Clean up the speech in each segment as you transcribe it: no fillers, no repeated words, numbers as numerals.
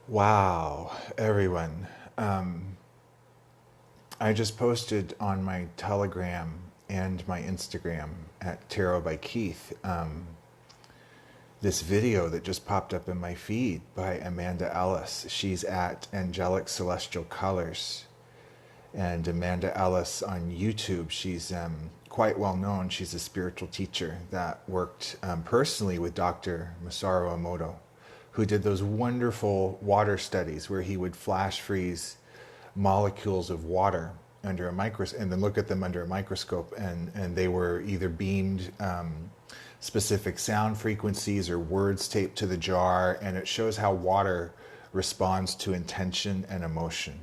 Wow, everyone. I just posted on my Telegram and my Instagram at Tarot by Keith this video that just popped up in my feed by Amanda Ellis. She's at Angelic Celestial Colors. And Amanda Ellis on YouTube, she's quite well known. She's a spiritual teacher that worked personally with Dr. Masaru Emoto, who did those wonderful water studies where he would flash freeze molecules of water under a microscope and then look at them under a microscope, and they were either beamed specific sound frequencies or words taped to the jar, and it shows how water responds to intention and emotion.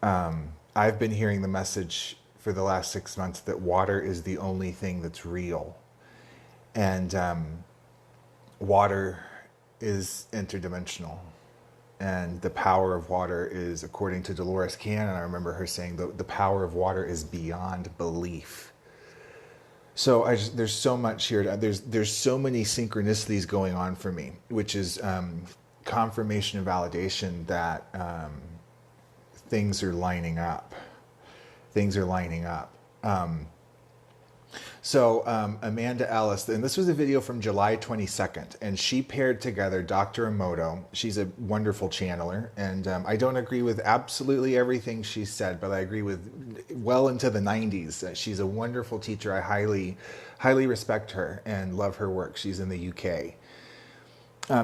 I've been hearing the message for the last 6 months that water is the only thing that's real. And water is interdimensional. And the power of water is, according to Dolores Cannon, I remember her saying the power of water is beyond belief. So there's so much here. There's so many synchronicities going on for me, which is confirmation and validation that things are lining up. Things are lining up. Amanda Ellis, and this was a video from July 22nd, and she paired together Dr. Emoto. She's a wonderful channeler, and I don't agree with absolutely everything she said, but I agree with well into the 90s. She's a wonderful teacher. I highly respect her and love her work. She's in the UK.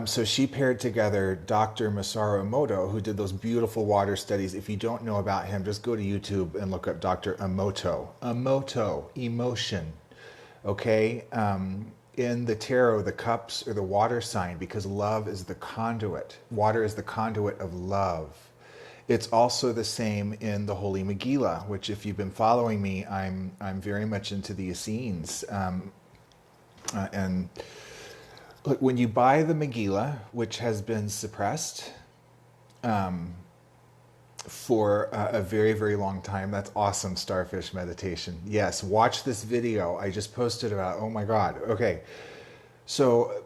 So she paired together Dr. Masaru Emoto, who did those beautiful water studies. If you don't know about him, just go to YouTube and look up Dr. Emoto. Emoto, emotion. Okay? In the tarot, the cups are the water sign because love is the conduit. Water is the conduit of love. It's also the same in the Holy Megillah, which, if you've been following me, I'm very much into the Essenes. And look, when you buy the Megillah, which has been suppressed for a very, very long time, that's awesome, Starfish Meditation. Yes, watch this video. I just posted about, oh my God. Okay, so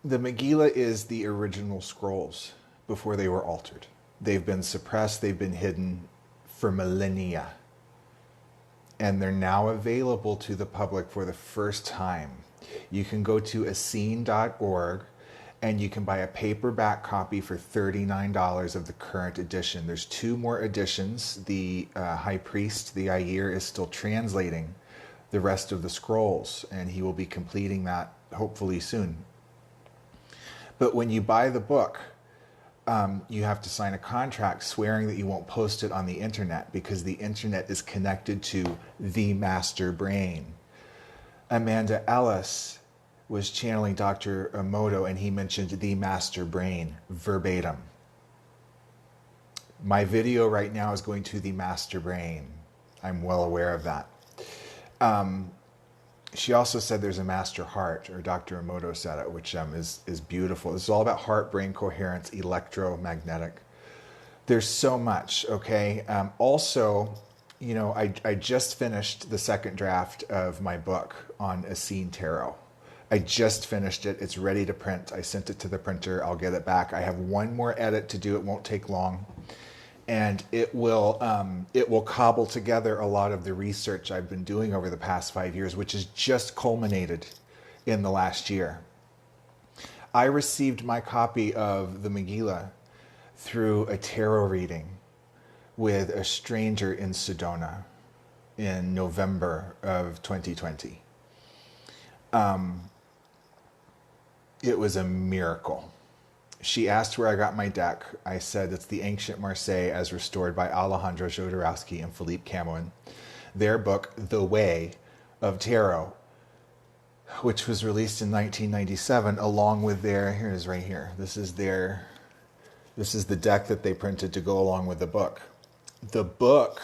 the Megillah is the original scrolls before they were altered. They've been suppressed, they've been hidden for millennia. And they're now available to the public for the first time. You can go to essene.org and you can buy a paperback copy for $39 of the current edition. There's 2 more editions. The High Priest, the Ayer, is still translating the rest of the scrolls, and he will be completing that hopefully soon. But when you buy the book, you have to sign a contract swearing that you won't post it on the internet, because the internet is connected to the master brain. Amanda Ellis was channeling Dr. Emoto, and he mentioned the master brain verbatim. My video right now is going to the master brain. I'm well aware of that. She also said there's a master heart, or Dr. Emoto said it, which is beautiful. This is all about heart-brain coherence, electromagnetic. There's so much, okay? Also, you know, I just finished the second draft of my book on Essene Tarot. I just finished it. It's ready to print. I sent it to the printer. I'll get it back. I have one more edit to do. It won't take long. And it will cobble together a lot of the research I've been doing over the past 5 years, which has just culminated in the last year. I received my copy of the Megillah through a tarot reading with a stranger in Sedona in November of 2020. It was a miracle. She asked where I got my deck. I said it's the Ancient Marseille as restored by Alejandro Jodorowsky and Philippe Camoin. Their book, The Way of Tarot, which was released in 1997, along with their, here it is right here. This is the deck that they printed to go along with the book. The book,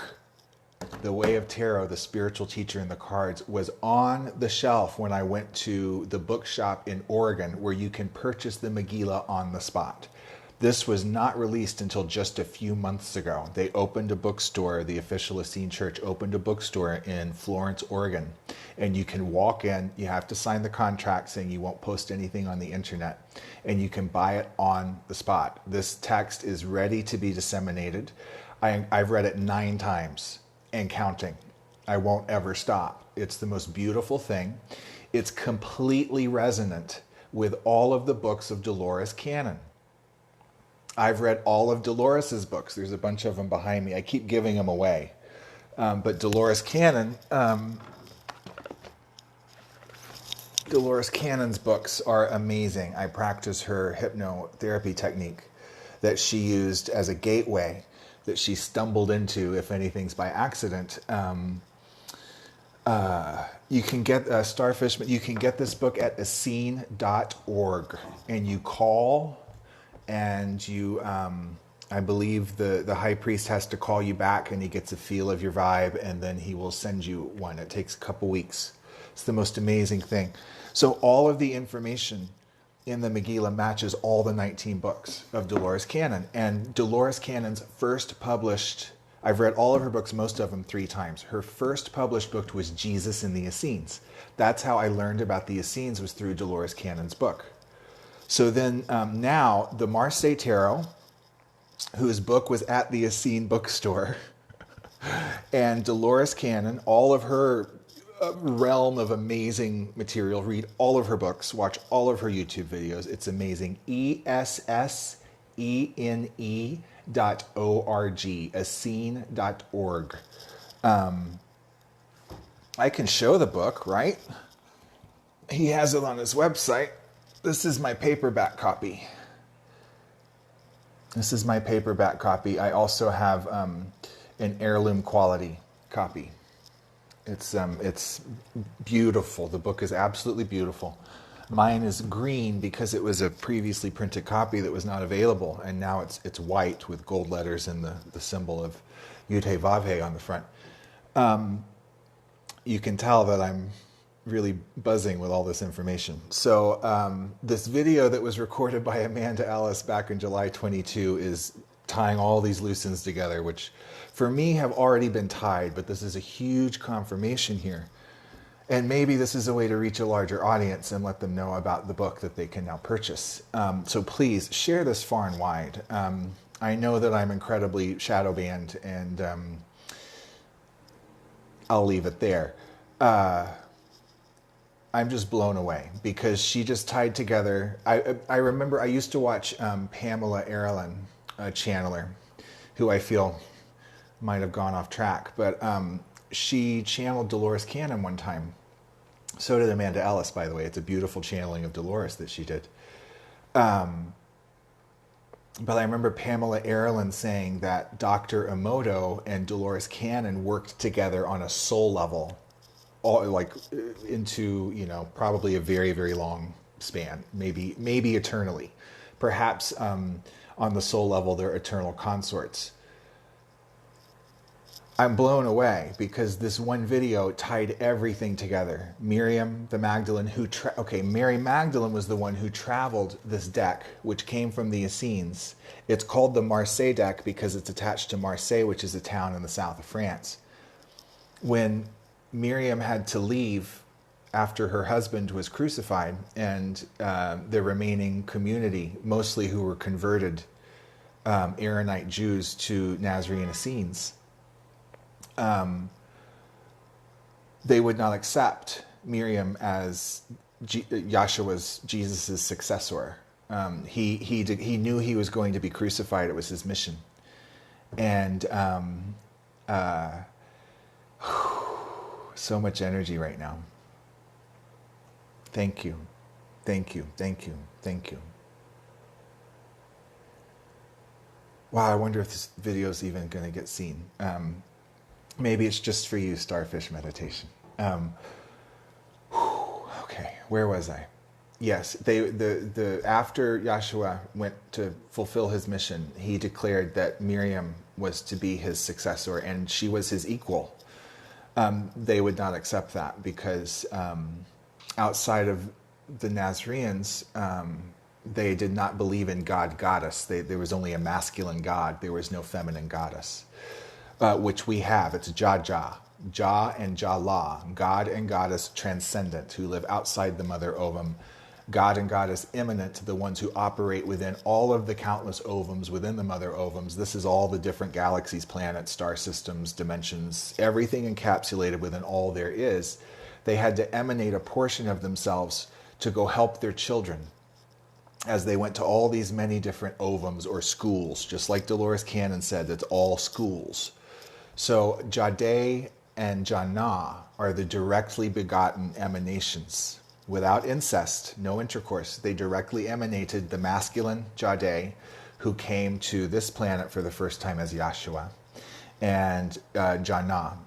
The Way of Tarot, the Spiritual Teacher and the Cards, was on the shelf when I went to the bookshop in Oregon, where you can purchase the Megillah on the spot. This was not released until just a few months ago. They opened a bookstore, the official Essene Church opened a bookstore in Florence, Oregon. And you can walk in, you have to sign the contract saying you won't post anything on the internet, and you can buy it on the spot. This text is ready to be disseminated. I've read it 9 times and counting. I won't ever stop. It's the most beautiful thing. It's completely resonant with all of the books of Dolores Cannon. I've read all of Dolores's books. There's a bunch of them behind me. I keep giving them away. But Dolores Cannon's books are amazing. I practice her hypnotherapy technique that she used as a gateway, that she stumbled into, if anything's by accident. You can get Starfish, you can get this book at ESSENEtial, and you call, and you, I believe the high priest has to call you back, and he gets a feel of your vibe, and then he will send you one. It takes a couple weeks. It's the most amazing thing. So all of the information in the Megillah matches all the 19 books of Dolores Cannon. And Dolores Cannon's first published, I've read all of her books, most of them 3 times. Her first published book was Jesus in the Essenes. That's how I learned about the Essenes, was through Dolores Cannon's book. So then now the Marseille Tarot, whose book was at the Essene bookstore, and Dolores Cannon, all of her realm of amazing material. Read all of her books, watch all of her YouTube videos. It's amazing. ESSENE.org, Essene.org. I can show the book, right? He has it on his website. This is my paperback copy. I also have an heirloom quality copy. It's beautiful. The book is absolutely beautiful. Mine is green because it was a previously printed copy that was not available, and now it's white with gold letters and the symbol of Yud-Heh-Vav-Heh on the front. You can tell that I'm really buzzing with all this information. So this video that was recorded by Amanda Ellis back in July 22 is tying all these loose ends together, which for me have already been tied, but this is a huge confirmation here. And maybe this is a way to reach a larger audience and let them know about the book that they can now purchase. So please share this far and wide. I know that I'm incredibly shadow banned, and I'll leave it there. I'm just blown away because she just tied together. I remember I used to watch Pamela Erlin, a channeler, who I feel might have gone off track, but she channeled Dolores Cannon one time. So did Amanda Ellis, by the way. It's a beautiful channeling of Dolores that she did. But I remember Pamela Erlin saying that Dr. Emoto and Dolores Cannon worked together on a soul level, all like into, probably a very, very long span, maybe eternally. Perhaps on the soul level, they're eternal consorts. I'm blown away because this one video tied everything together. Miriam the Magdalene, Mary Magdalene was the one who traveled this deck, which came from the Essenes. It's called the Marseille deck because it's attached to Marseille, which is a town in the south of France. When Miriam had to leave after her husband was crucified, and the remaining community, mostly who were converted Aaronite Jews to Nazarene Essenes, they would not accept Miriam as Yahshua's, Jesus' successor. He knew he was going to be crucified. It was his mission. And so much energy right now. Thank you. Thank you. Thank you. Thank you. Wow, I wonder if this video is even going to get seen. Maybe it's just for you, Starfish Meditation. Okay, where was I? Yes, after Yahshua went to fulfill his mission, he declared that Miriam was to be his successor, and she was his equal. They would not accept that because outside of the Nazarenes, they did not believe in God goddess. There was only a masculine god. There was no feminine goddess, which we have. It's Jah. Jah and Jah, God and goddess transcendent, who live outside the mother ovum. God and goddess immanent, the ones who operate within all of the countless ovums within the mother ovums. This is all the different galaxies, planets, star systems, dimensions, everything encapsulated within all there is. They had to emanate a portion of themselves to go help their children as they went to all these many different ovums or schools. Just like Dolores Cannon said, it's all schools. So Jade and Jannah are the directly begotten emanations. Without incest, no intercourse, they directly emanated the masculine Jade, who came to this planet for the first time as Yahshua, and Jannah,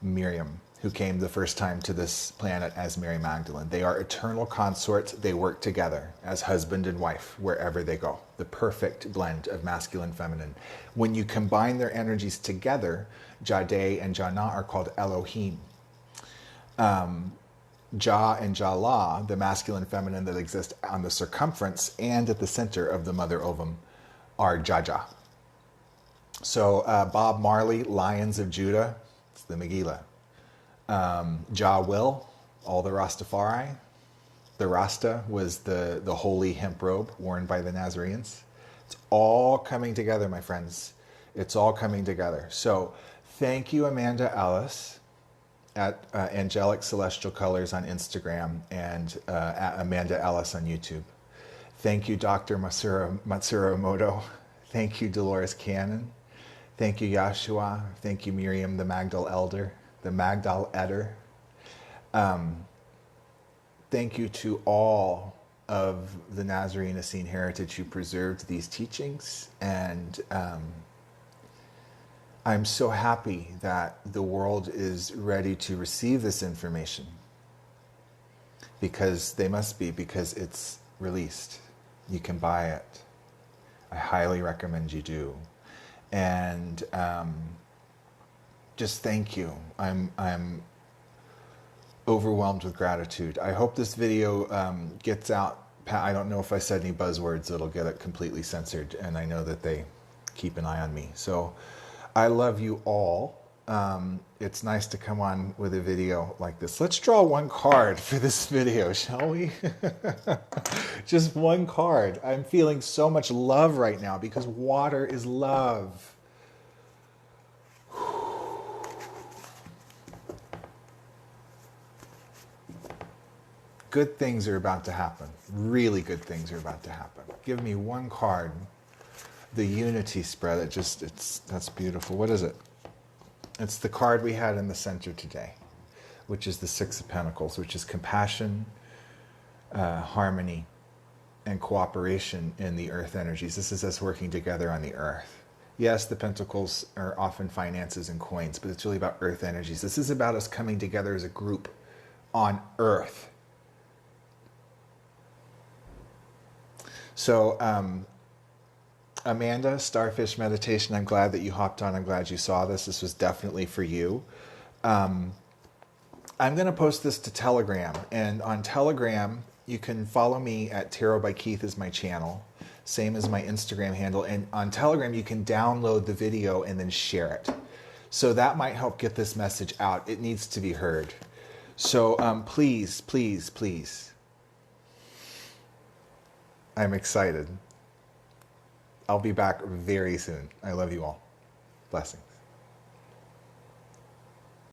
Miriam, who came the first time to this planet as Mary Magdalene. They are eternal consorts. They work together as husband and wife wherever they go. The perfect blend of masculine, feminine. When you combine their energies together, Jade and Jannah are called Elohim. Jah and Jala, the masculine, feminine that exist on the circumference and at the center of the mother ovum, are Jaja. So Bob Marley, Lions of Judah, it's the Megillah. Jah Will, all the Rastafari. The Rasta was the holy hemp robe worn by the Nazarenes. It's all coming together, my friends. It's all coming together. So thank you, Amanda Ellis, at Angelic Celestial Colors on Instagram, and at Amanda Ellis on YouTube. Thank you, Dr. Matsuro Emoto. Thank you, Dolores Cannon. Thank you, Yahshua. Thank you, Miriam, the Magdal Elder. The Magdal Eder. Thank you to all of the Nazarene Essene heritage who preserved these teachings. And I'm so happy that the world is ready to receive this information, because they must be, because it's released. You can buy it. I highly recommend you do. And just thank you. I'm overwhelmed with gratitude. I hope this video gets out. I don't know if I said any buzzwords that'll get it completely censored, and I know that they keep an eye on me. So I love you all. It's nice to come on with a video like this. Let's draw one card for this video, shall we? Just one card. I'm feeling so much love right now because water is love. Good things are about to happen. Really good things are about to happen. Give me one card. The unity spread. That's beautiful. What is it? It's the card we had in the center today, which is the Six of Pentacles, which is compassion, harmony, and cooperation in the earth energies. This is us working together on the earth. Yes, the pentacles are often finances and coins, but it's really about earth energies. This is about us coming together as a group on earth. So, Amanda, Starfish Meditation, I'm glad that you hopped on. I'm glad you saw this. This was definitely for you. I'm going to post this to Telegram. And on Telegram, you can follow me at Tarot by Keith is my channel. Same as my Instagram handle. And on Telegram, you can download the video and then share it. So that might help get this message out. It needs to be heard. So please, please, please. I'm excited. I'll be back very soon. I love you all. Blessings.